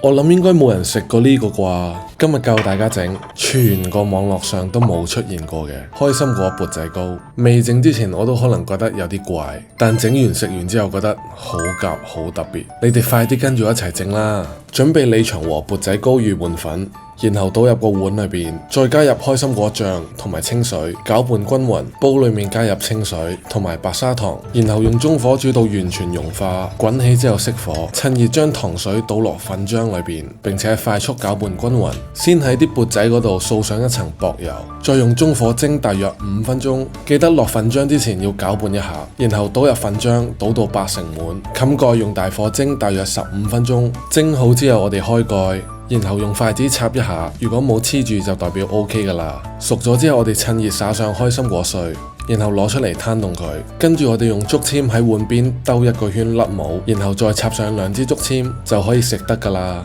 我諗應該冇人食過呢個啩。今日教大家整，全個網絡上都冇出現過嘅開心果缽仔糕。未整之前我都可能覺得有啲怪，但整完食完之後覺得好夾好特別。你哋快啲跟住一齊整啦！準備李祥和缽仔糕預拌粉，然後倒入個碗裏邊，再加入開心果醬同埋清水，攪拌均勻。煲裏面加入清水同埋白砂糖，然後用中火煮到完全融化，滾起之後熄火，趁熱將糖水倒落粉漿裏邊，並且快速攪拌均勻。先喺啲缽仔嗰度掃上一層薄油，再用中火蒸大約5分鐘。記得落粉漿之前要攪拌一下，然後倒入粉漿，倒到80滿，冚蓋用大火蒸大約15分鐘。蒸好之後我哋開蓋，然後用筷子插一下，如果冇黐住就代表 OK 噶啦。熟咗之後我哋趁熱撒上開心果碎，然後攞出嚟攤凍佢。跟住我哋用竹籤喺碗邊兜一個圈甩模，然後再插上2支竹籤就可以食得噶啦。